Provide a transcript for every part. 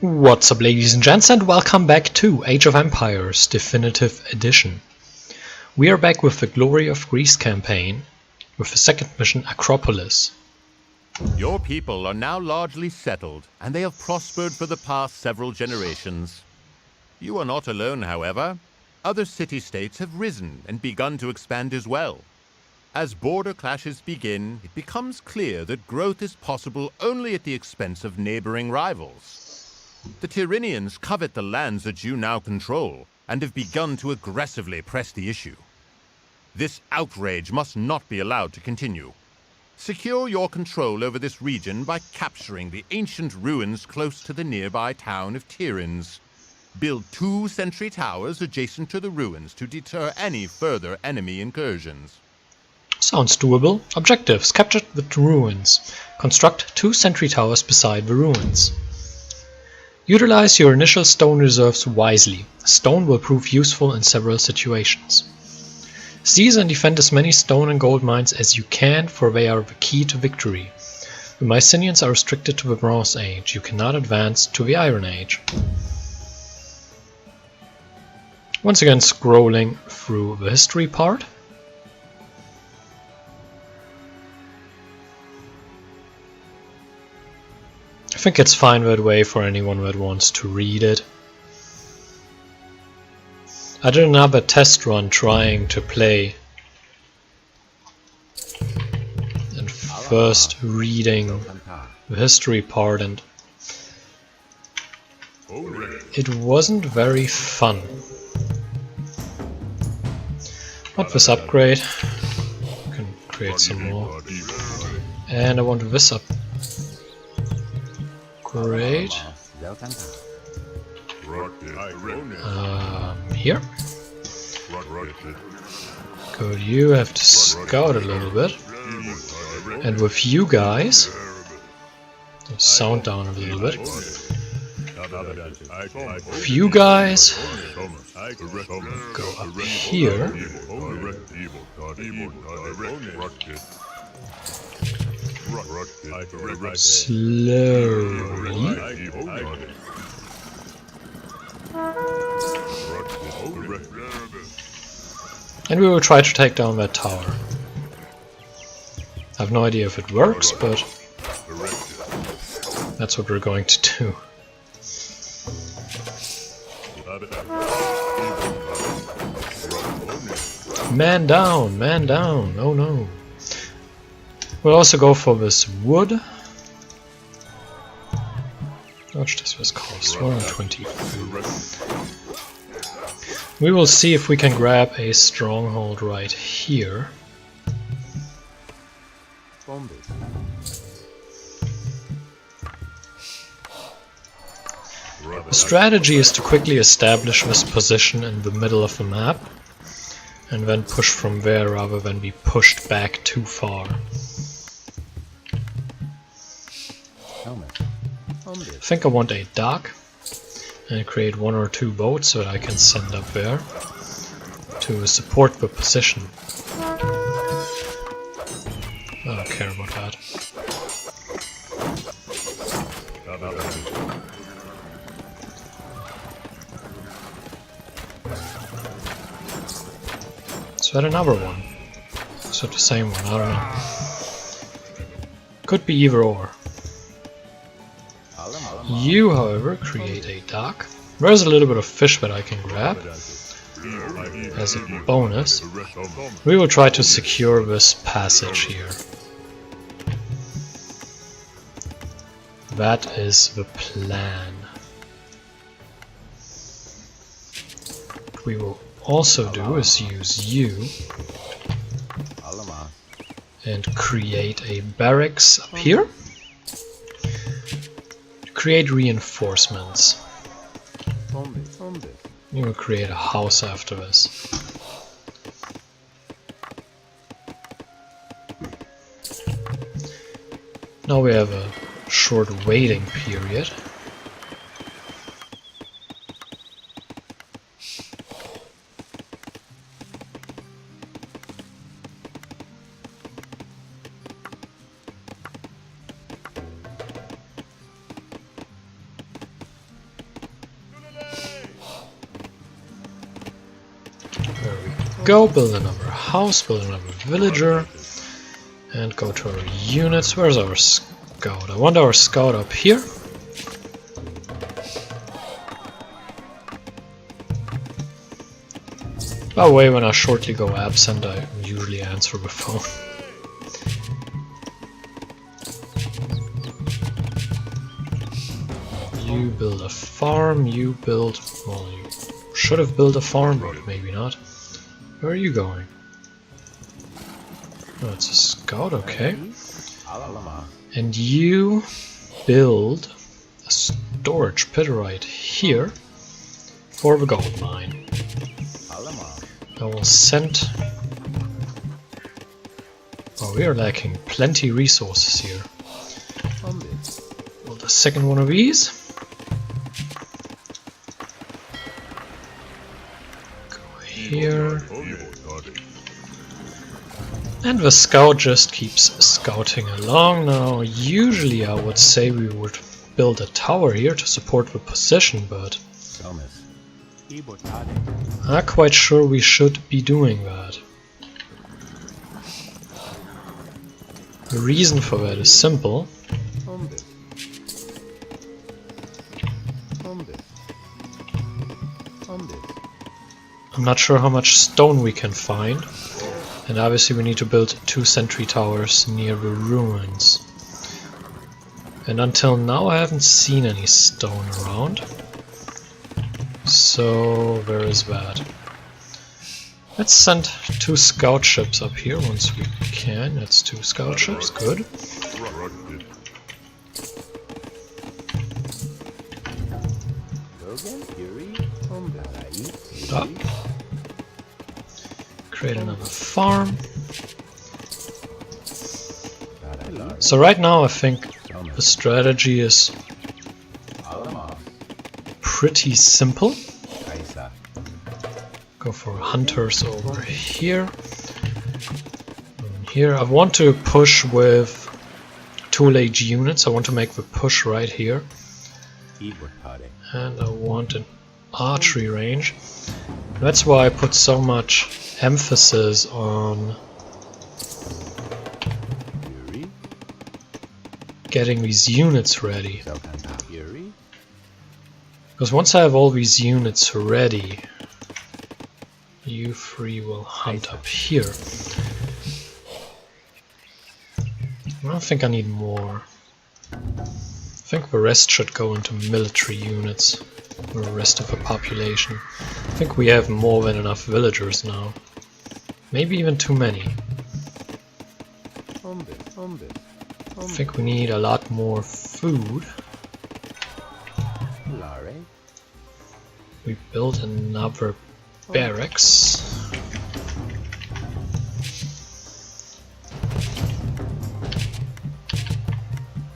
What's up, ladies and gents, and welcome back to Age of Empires Definitive Edition. We are back with the Glory of Greece campaign, with the second mission, Acropolis. Your people are now largely settled, and they have prospered for the past several generations. You are not alone, however. Other city-states have risen and begun to expand as well. As border clashes begin, it becomes clear that growth is possible only at the expense of neighboring rivals. The Tyrrhenians covet the lands that you now control, and have begun to aggressively press the issue. This outrage must not be allowed to continue. Secure your control over this region by capturing the ancient ruins close to the nearby town of Tiryns. Build 2 sentry towers adjacent to the ruins to deter any further enemy incursions. Sounds doable. Objectives: capture the ruins. Construct 2 sentry towers beside the ruins. Utilize your initial stone reserves wisely. Stone will prove useful in several situations. Seize and defend as many stone and gold mines as you can, for they are the key to victory. The Mycenaeans are restricted to the Bronze Age. You cannot advance to the Iron Age. Once again, scrolling through the history part. I think it's fine that way for anyone that wants to read it. I did another test run trying to play and first reading the history part, and it wasn't very fun. Want this upgrade? Can create some more. And I want this up. Great. Here. Good, you have to scout a little bit. And with you guys, sound down a little bit. With you guys, go up here. Slowly. And we will try to take down that tower. I have no idea if it works, but that's what we're going to do. Man down, man down, oh no. We'll also go for this wood. How much does this cost? 120. We will see if we can grab a stronghold right here. The strategy is to quickly establish this position in the middle of the map and then push from there rather than be pushed back too far. I think I want a dock and create 1 or 2 boats so that I can send up there to support the position. I don't care about that. Is that another one? Is that the same one? I don't know. Could be either or. You, however, create a dock. There's a little bit of fish that I can grab as a bonus. We will try to secure this passage here. That is the plan. What we will also do is use you and create a barracks up here. Create reinforcements. We will create a house after this. Now we have a short waiting period. go, build another house, build another villager, and go to our units. Where's our scout? I want our scout up here. By the way, when I shortly go absent, I usually answer the phone. You build a farm, you build... well, you should have built a farm, but maybe not. Where are you going? Oh, it's a scout, okay. And you build a storage pit right here for the gold mine. I will send... oh, we are lacking plenty resources here. Build a second one of these. Go here. And the scout just keeps scouting along. Now, usually I would say we would build a tower here to support the position, but I'm not quite sure we should be doing that. The reason for that is simple. I'm not sure how much stone we can find, and obviously we need to build 2 sentry towers near the ruins. And until now I haven't seen any stone around. So there is that. Let's send 2 scout ships up here once we can. That's 2 scout ships, good. Stop. Create another farm. So right now I think the strategy is pretty simple. Go for hunters over here. And here I want to push with tool-age units. I want to make the push right here. And I want an archery range. That's why I put so much emphasis on getting these units ready. Because once I have all these units ready, you 3 will hunt up here. I don't think I need more. I think the rest should go into military units, the rest of the population. I think we have more than enough villagers now. Maybe even too many. I think we need a lot more food. We built another barracks.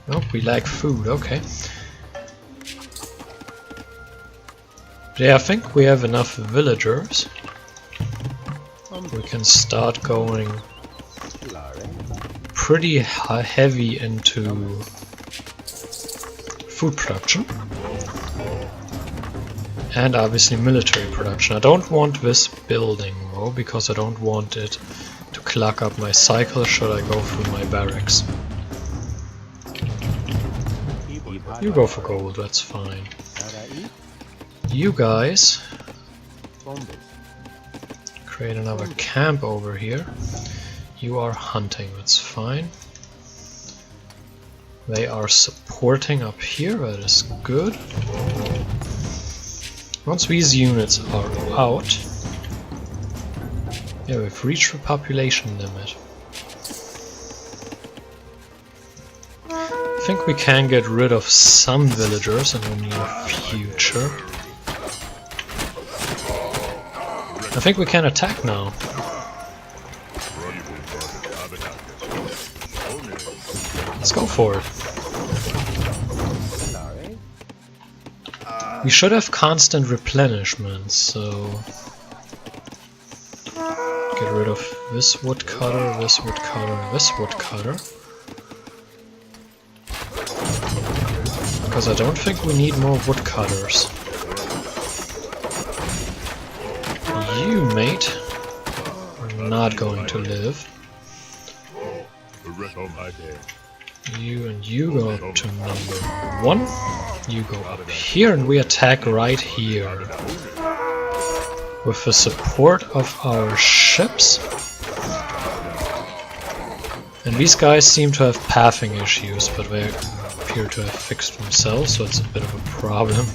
Nope, we lack food, okay. Yeah, I think we have enough villagers. We can start going pretty heavy into food production. And obviously military production. I don't want this building though, because I don't want it to clog up my cycle should I go through my barracks. You go for gold, that's fine. You guys create another camp over here. You are hunting, that's fine. They are supporting up here, that is good. Once these units are out, yeah, we've reached the population limit. I think we can get rid of some villagers in the near future. I think we can attack now. Let's go for it. We should have constant replenishment, so get rid of this woodcutter, this woodcutter, this woodcutter. Because I don't think we need more woodcutters. You, mate, not going to live. You and you go up to number 1. You go up here and we attack right here. With the support of our ships. And these guys seem to have pathing issues, but they appear to have fixed themselves, so it's a bit of a problem.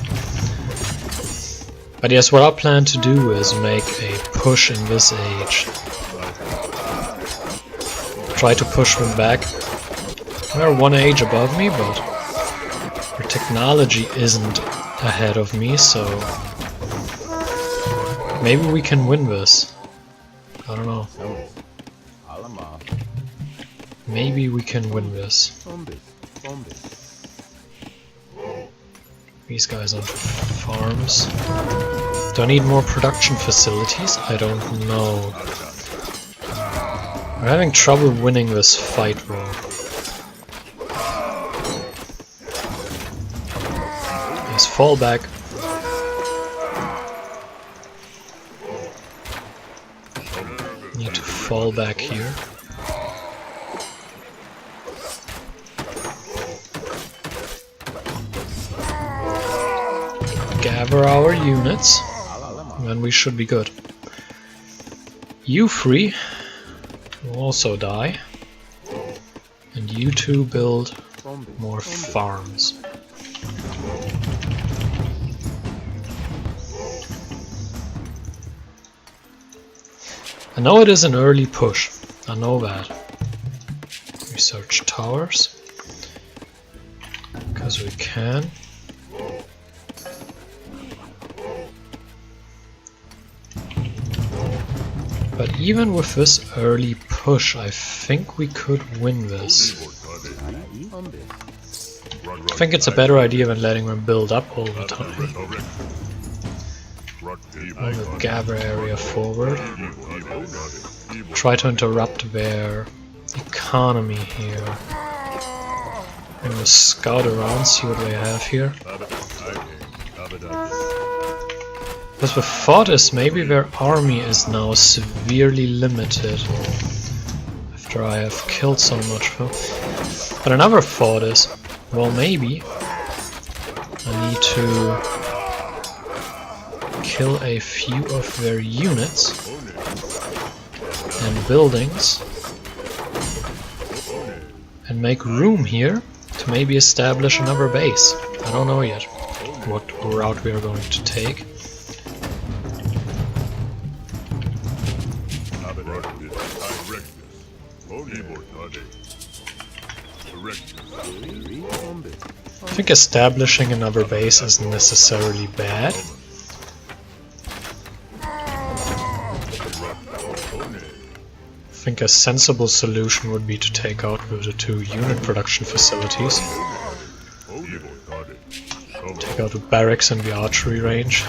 But yes, what I plan to do is make a push in this age. Try to push them back. They're one age above me, but their technology isn't ahead of me, so maybe we can win this. I don't know. Maybe we can win this. These guys on farms. Do I need more production facilities? I don't know. We're having trouble winning this fight though. Let's fall back. Need to fall back here. Gather our units, and we should be good. You three will also die, and you two build more farms. I know it is an early push, I know that. Research towers, because we can. But even with this early push, I think we could win this. I think it's a better idea than letting them build up all the time. Move the gather area forward. Try to interrupt their economy here. And we'll scout around, see what they have here. Because the thought is maybe their army is now severely limited after I have killed so much. But another thought is, well, maybe I need to kill a few of their units and buildings and make room here to maybe establish another base. I don't know yet what route we are going to take. I think establishing another base isn't necessarily bad. I think a sensible solution would be to take out the 2 unit production facilities. Take out the barracks and the archery range.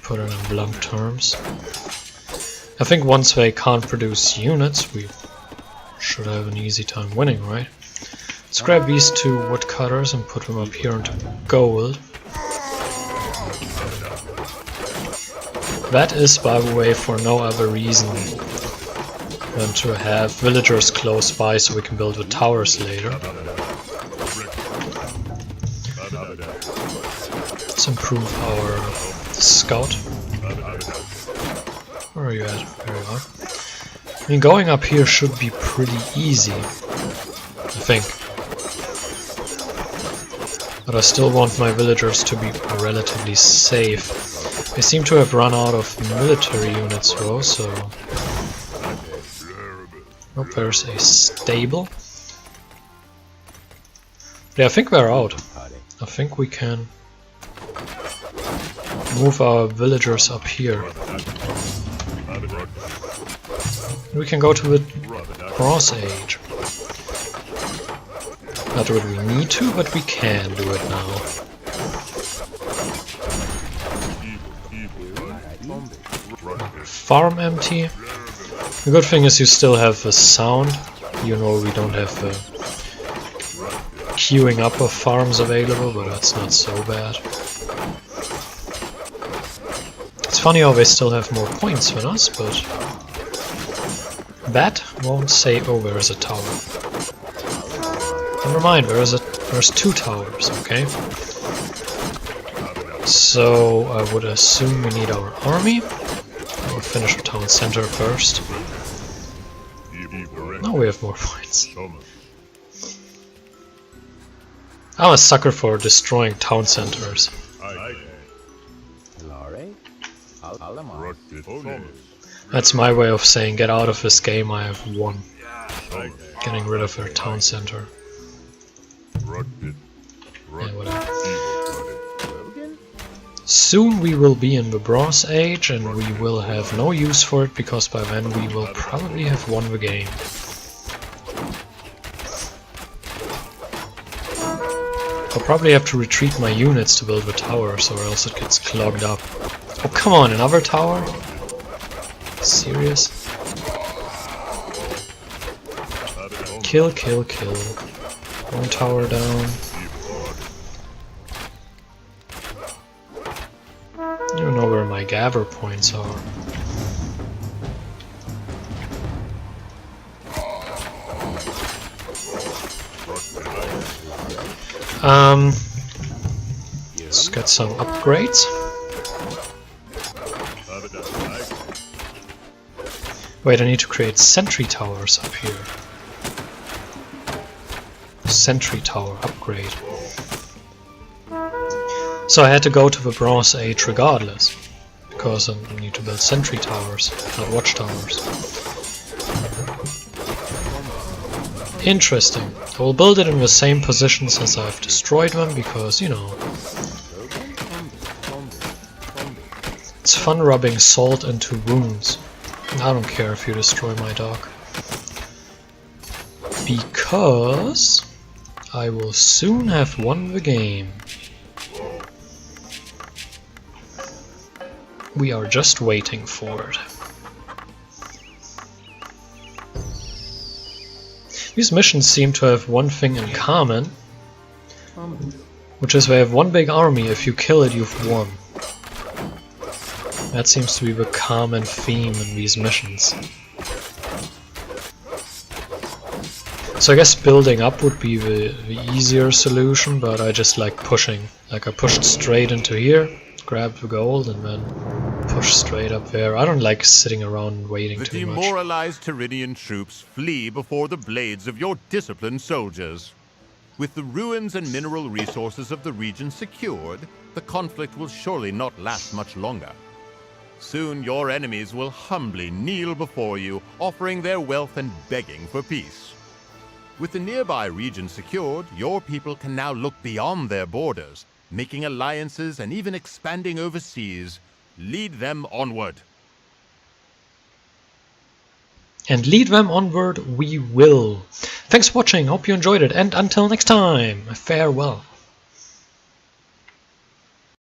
Put it in blunt terms. I think once they can't produce units, we should have an easy time winning, right? Let's grab these 2 woodcutters and put them up here into gold. That is, by the way, for no other reason than to have villagers close by so we can build the towers later. Let's improve our scout. Where are you at? There you are. I mean, going up here should be pretty easy, I think. But I still want my villagers to be relatively safe. They seem to have run out of military units though, so... Oh, there's a stable. Yeah, I think we're out. I think we can move our villagers up here. We can go to the Bronze Age. Not that we need to, but we can do it now. Farm empty. The good thing is you still have the sound, you know we don't have the queuing up of farms available, but that's not so bad. It's funny how they still have more points than us, but That won't say, oh, where is a tower? Never mind, there's 2 towers, okay? So I would assume we need our army. We'll finish the town center first. Now we have more points. I'm a sucker for destroying town centers. That's my way of saying get out of this game, I have won. Getting rid of their town center. Yeah, whatever. Soon we will be in the Bronze Age and we will have no use for it because by then we will probably have won the game. I'll probably have to retreat my units to build the towers or else it gets clogged up. Oh come on, another tower? Serious? Kill, kill, kill. 1 tower down. I don't know where my gather points are. Let's get some upgrades. Wait, I need to create sentry towers up here. Sentry tower upgrade. So I had to go to the Bronze Age regardless, because I need to build sentry towers, not watchtowers. Interesting. I will build it in the same positions as I've destroyed them, because, you know, it's fun rubbing salt into wounds. I don't care if you destroy my dock. Because I will soon have won the game. We are just waiting for it. These missions seem to have one thing in common, which is they have one big army. If you kill it, you've won. That seems to be the common theme in these missions. So I guess building up would be the easier solution, but I just like pushing. Like I pushed straight into here, grabbed the gold, and then push straight up there. I don't like sitting around and waiting too much. The demoralized Tyridian troops flee before the blades of your disciplined soldiers. With the ruins and mineral resources of the region secured, the conflict will surely not last much longer. Soon your enemies will humbly kneel before you, offering their wealth and begging for peace. With the nearby region secured, your people can now look beyond their borders, making alliances and even expanding overseas. Lead them onward. And lead them onward we will. Thanks for watching, hope you enjoyed it, and until next time, farewell.